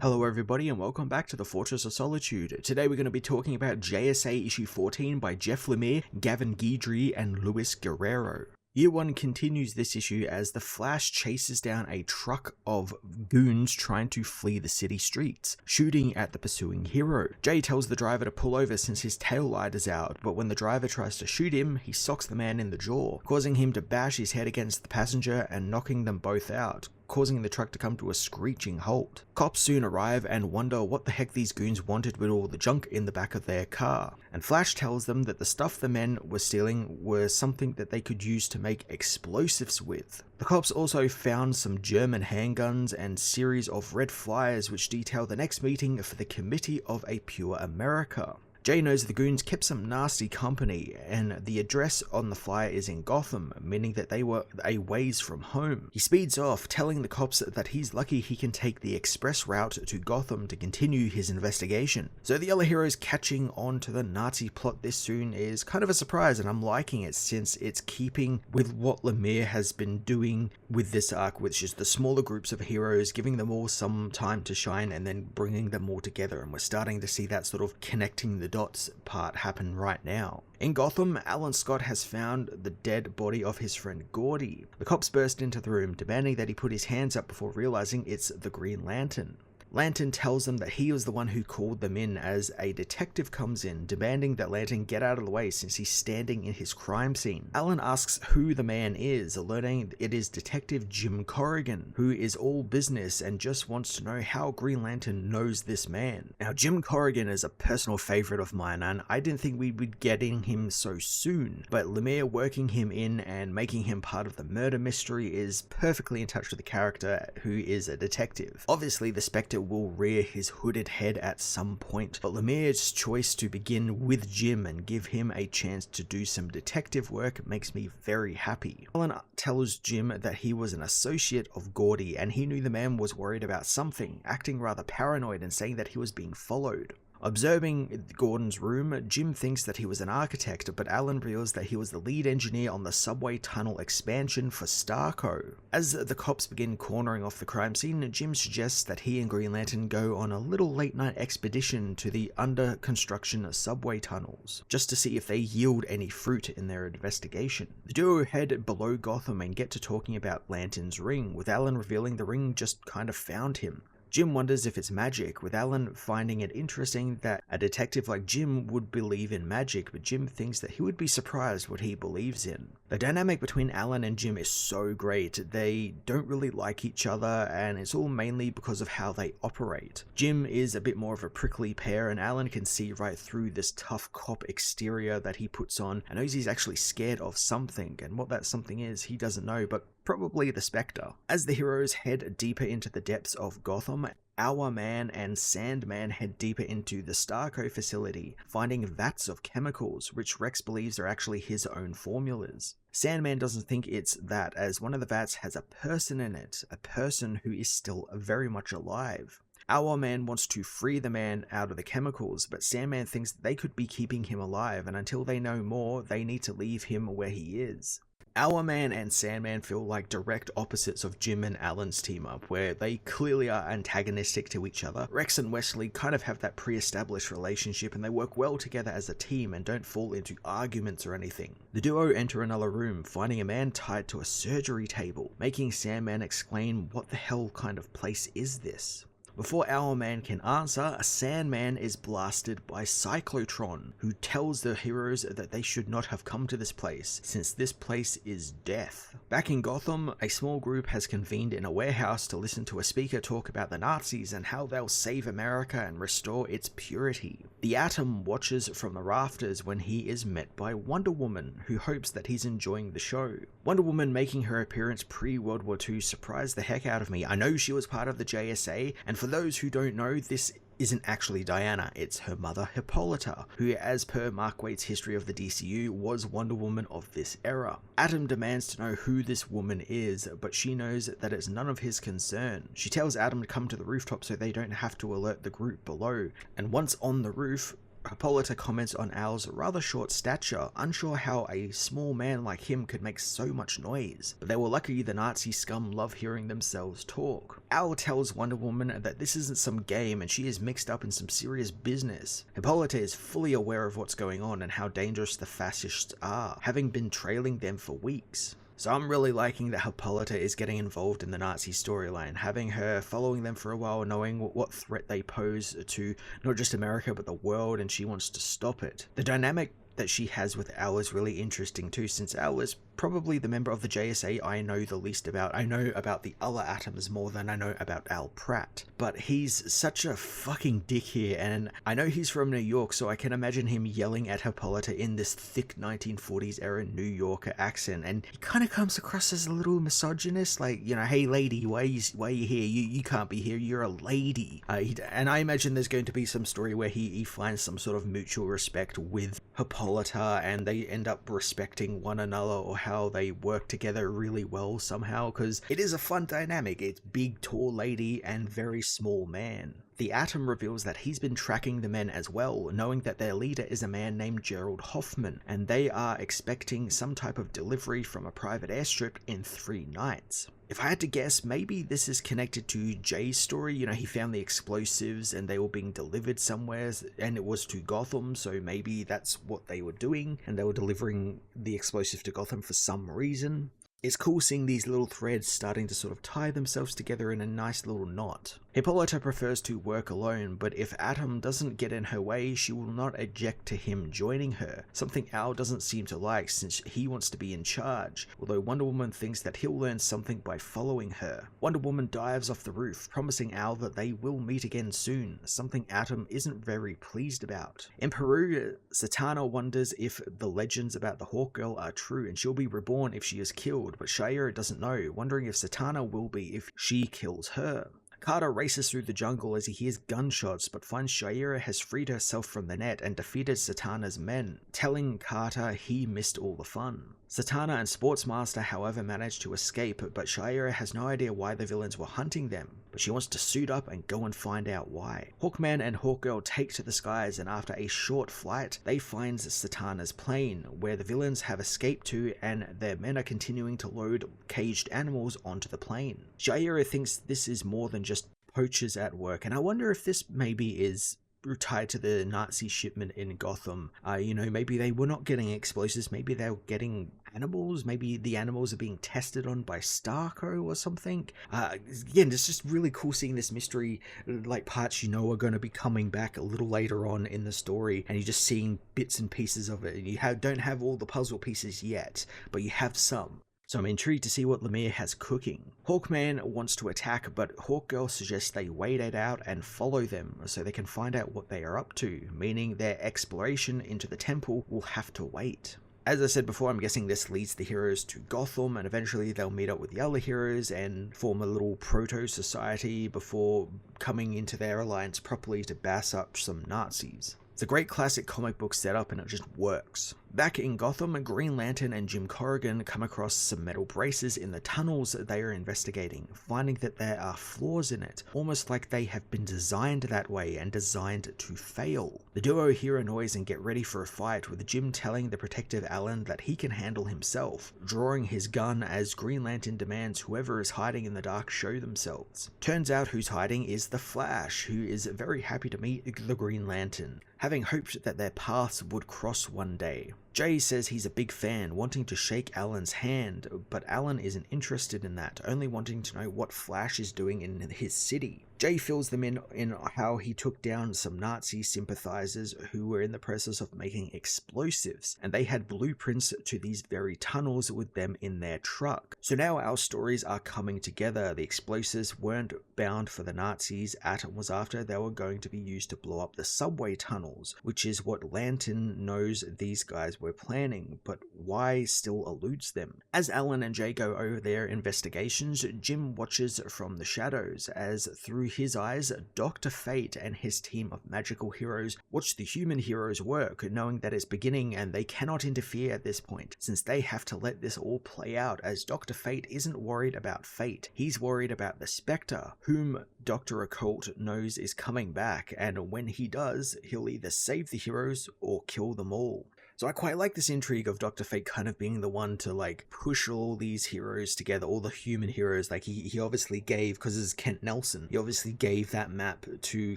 Hello everybody and welcome back to the Fortress of Solitude. Today we're going to be talking about JSA issue 14 by Jeff Lemire, Gavin Guidry and Luis Guerrero. Year 1 continues this issue as the Flash chases down a truck of goons trying to flee the city streets, shooting at the pursuing hero. Jay tells the driver to pull over since his tail light is out, but when the driver tries to shoot him, he socks the man in the jaw, causing him to bash his head against the passenger and knocking them both out, causing the truck to come to a screeching halt. Cops soon arrive and wonder what the heck these goons wanted with all the junk in the back of their car, and Flash tells them that the stuff the men were stealing was something that they could use to make explosives with. The cops also found some German handguns and series of red flyers which detail the next meeting for the Committee of a Pure America. Jay knows the goons kept some nasty company, and the address on the flyer is in Gotham, meaning that they were a ways from home. He speeds off, telling the cops that he's lucky he can take the express route to Gotham to continue his investigation. So the other heroes catching on to the Nazi plot this soon is kind of a surprise, and I'm liking it since it's keeping with what Lemire has been doing with this arc, which is the smaller groups of heroes, giving them all some time to shine and then bringing them all together, and we're starting to see that sort of connecting the dots part happen right now. In Gotham, Alan Scott has found the dead body of his friend Gordy. The cops burst into the room, demanding that he put his hands up before realizing it's the Green Lantern. Lantern tells them that he was the one who called them in as a detective comes in, demanding that Lantern get out of the way since he's standing in his crime scene. Alan asks who the man is, learning it is Detective Jim Corrigan, who is all business and just wants to know how Green Lantern knows this man. Now, Jim Corrigan is a personal favorite of mine, and I didn't think we would get in him so soon, but Lemire working him in and making him part of the murder mystery is perfectly in touch with the character who is a detective. Obviously, the Spectre will rear his hooded head at some point, but Lemire's choice to begin with Jim and give him a chance to do some detective work makes me very happy. Alan tells Jim that he was an associate of Gordy and he knew the man was worried about something, acting rather paranoid and saying that he was being followed. Observing Gordon's room, Jim thinks that he was an architect, but Alan reveals that he was the lead engineer on the subway tunnel expansion for Starco. As the cops begin cornering off the crime scene, Jim suggests that he and Green Lantern go on a little late-night expedition to the under-construction subway tunnels, just to see if they yield any fruit in their investigation. The duo head below Gotham and get to talking about Lantern's ring, with Alan revealing the ring just kind of found him. Jim wonders if it's magic, with Alan finding it interesting that a detective like Jim would believe in magic, but Jim thinks that he would be surprised what he believes in. The dynamic between Alan and Jim is so great. They don't really like each other, and it's all mainly because of how they operate. Jim is a bit more of a prickly pear, and Alan can see right through this tough cop exterior that he puts on and knows he's actually scared of something, and what that something is, he doesn't know, but probably the Spectre. As the heroes head deeper into the depths of Gotham, Hourman and Sandman head deeper into the Starco facility, finding vats of chemicals, which Rex believes are actually his own formulas. Sandman doesn't think it's that, as one of the vats has a person in it, a person who is still very much alive. Hourman wants to free the man out of the chemicals, but Sandman thinks they could be keeping him alive, and until they know more, they need to leave him where he is. Hourman and Sandman feel like direct opposites of Jim and Alan's team up, where they clearly are antagonistic to each other. Rex and Wesley kind of have that pre-established relationship and they work well together as a team and don't fall into arguments or anything. The duo enter another room, finding a man tied to a surgery table, making Sandman explain what the hell kind of place is this. Before Hourman can answer, a Sandman is blasted by Cyclotron, who tells the heroes that they should not have come to this place, since this place is death. Back in Gotham, a small group has convened in a warehouse to listen to a speaker talk about the Nazis and how they'll save America and restore its purity. The Atom watches from the rafters when he is met by Wonder Woman, who hopes that he's enjoying the show. Wonder Woman making her appearance pre-World War II surprised the heck out of me. I know she was part of the JSA, and for those who don't know, this isn't actually Diana, it's her mother Hippolyta, who, as per Mark Waid's history of the DCU, was Wonder Woman of this era. Atom demands to know who this woman is, but she knows that it's none of his concern. She tells Atom to come to the rooftop so they don't have to alert the group below, and once on the roof, Hippolyta comments on Al's rather short stature, unsure how a small man like him could make so much noise, but they were lucky the Nazi scum love hearing themselves talk. Al tells Wonder Woman that this isn't some game and she is mixed up in some serious business. Hippolyta is fully aware of what's going on and how dangerous the fascists are, having been trailing them for weeks. So I'm really liking that Hippolyta is getting involved in the Nazi storyline, having her following them for a while, knowing what threat they pose to not just America but the world, and she wants to stop it. The dynamic that she has with Al is really interesting too, since Al is probably the member of the JSA I know the least about. I know about the other Atoms more than I know about Al Pratt, but he's such a fucking dick here, and I know he's from New York, so I can imagine him yelling at Hippolyta in this thick 1940s era New Yorker accent, and he kind of comes across as a little misogynist, like, you know, hey lady, why are you here? You can't be here, you're a lady. And I imagine there's going to be some story where he finds some sort of mutual respect with Hippolyta, and they end up respecting one another, or how they work together really well somehow, because it is a fun dynamic. It's big tall lady and very small man. The Atom reveals that he's been tracking the men as well, knowing that their leader is a man named Gerald Hoffman, and they are expecting some type of delivery from a private airstrip in 3 nights. If I had to guess, maybe this is connected to Jay's story. You know, he found the explosives and they were being delivered somewhere, and it was to Gotham, so maybe that's what they were doing, and they were delivering the explosive to Gotham for some reason. It's cool seeing these little threads starting to sort of tie themselves together in a nice little knot. Hippolyta prefers to work alone, but if Atom doesn't get in her way, she will not object to him joining her, something Al doesn't seem to like since he wants to be in charge, although Wonder Woman thinks that he'll learn something by following her. Wonder Woman dives off the roof, promising Al that they will meet again soon, something Atom isn't very pleased about. In Peru, Zatanna wonders if the legends about the Hawk Girl are true, and she'll be reborn if she is killed, but Shayera doesn't know, wondering if Zatanna will be if she kills her. Carter races through the jungle as he hears gunshots, but finds Shayera has freed herself from the net and defeated Zatanna's men, telling Carter he missed all the fun. Zatanna and Sportsmaster, however, manage to escape, but Shayera has no idea why the villains were hunting them, but she wants to suit up and go and find out why. Hawkman and Hawkgirl take to the skies, and after a short flight, they find Zatanna's plane, where the villains have escaped to, and their men are continuing to load caged animals onto the plane. Shayera thinks this is more than just poachers at work, and I wonder if this maybe is tied to the Nazi shipment in Gotham. You know, maybe they were not getting explosives, maybe they were getting animals, maybe the animals are being tested on by Starco or something. Again, it's just really cool seeing this mystery, like parts you know are going to be coming back a little later on in the story, and you're just seeing bits and pieces of it, and you don't have all the puzzle pieces yet, but you have some. So I'm intrigued to see what Lemire has cooking. Hawkman wants to attack, but Hawkgirl suggests they wait it out and follow them so they can find out what they are up to, meaning their exploration into the temple will have to wait. As I said before, I'm guessing this leads the heroes to Gotham, and eventually they'll meet up with the other heroes and form a little proto-society before coming into their alliance properly to bash up some Nazis. It's a great classic comic book setup, and it just works. Back in Gotham, Green Lantern and Jim Corrigan come across some metal braces in the tunnels they are investigating, finding that there are flaws in it, almost like they have been designed that way and designed to fail. The duo hear a noise and get ready for a fight, with Jim telling the protective Alan that he can handle himself, drawing his gun as Green Lantern demands whoever is hiding in the dark show themselves. Turns out who's hiding is the Flash, who is very happy to meet the Green Lantern, having hoped that their paths would cross one day. Jay says he's a big fan, wanting to shake Alan's hand, but Alan isn't interested in that, only wanting to know what Flash is doing in his city. Jay fills them in how he took down some Nazi sympathizers who were in the process of making explosives, and they had blueprints to these very tunnels with them in their truck. So now our stories are coming together. The explosives weren't bound for the Nazis Atom was after, they were going to be used to blow up the subway tunnels, which is what Lantern knows these guys were planning, but why still eludes them. As Alan and Jay go over their investigations, Jim watches from the shadows as through his eyes, Dr. Fate and his team of magical heroes watch the human heroes work, knowing that it's beginning and they cannot interfere at this point, since they have to let this all play out, as Dr. Fate isn't worried about Fate. He's worried about the Spectre, whom Dr. Occult knows is coming back, and when he does, he'll either save the heroes or kill them all. So I quite like this intrigue of Dr. Fate kind of being the one to like push all these heroes together, all the human heroes. Like he obviously gave, because it's Kent Nelson, he obviously gave that map to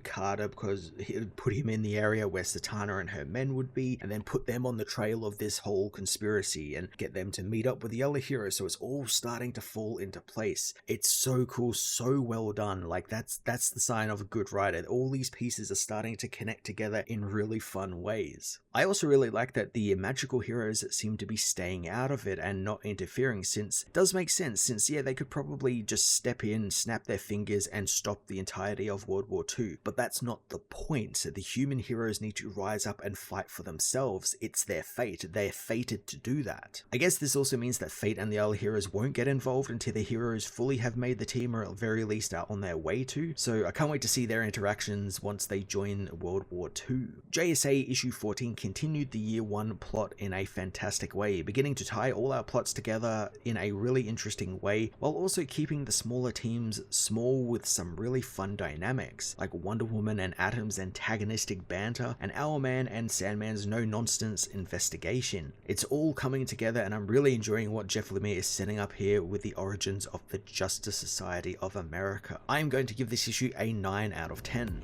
Carter because he would put him in the area where Satana and her men would be, and then put them on the trail of this whole conspiracy and get them to meet up with the other heroes. So it's all starting to fall into place. It's so cool, so well done. Like that's the sign of a good writer. All these pieces are starting to connect together in really fun ways. I also really like that the magical heroes seem to be staying out of it and not interfering, since it does make sense, since yeah, they could probably just step in, snap their fingers and stop the entirety of World War II, but that's not the point. The human heroes need to rise up and fight for themselves. It's their fate. They're fated to do that. I guess this also means that Fate and the other heroes won't get involved until the heroes fully have made the team, or at the very least are on their way to, so I can't wait to see their interactions once they join World War II. JSA issue 14 continued the year 1 plot in a fantastic way, beginning to tie all our plots together in a really interesting way, while also keeping the smaller teams small with some really fun dynamics, like Wonder Woman and Atom's antagonistic banter, and Hourman and Sandman's no-nonsense investigation. It's all coming together, and I'm really enjoying what Jeff Lemire is setting up here with the origins of the Justice Society of America. I am going to give this issue a 9 out of 10.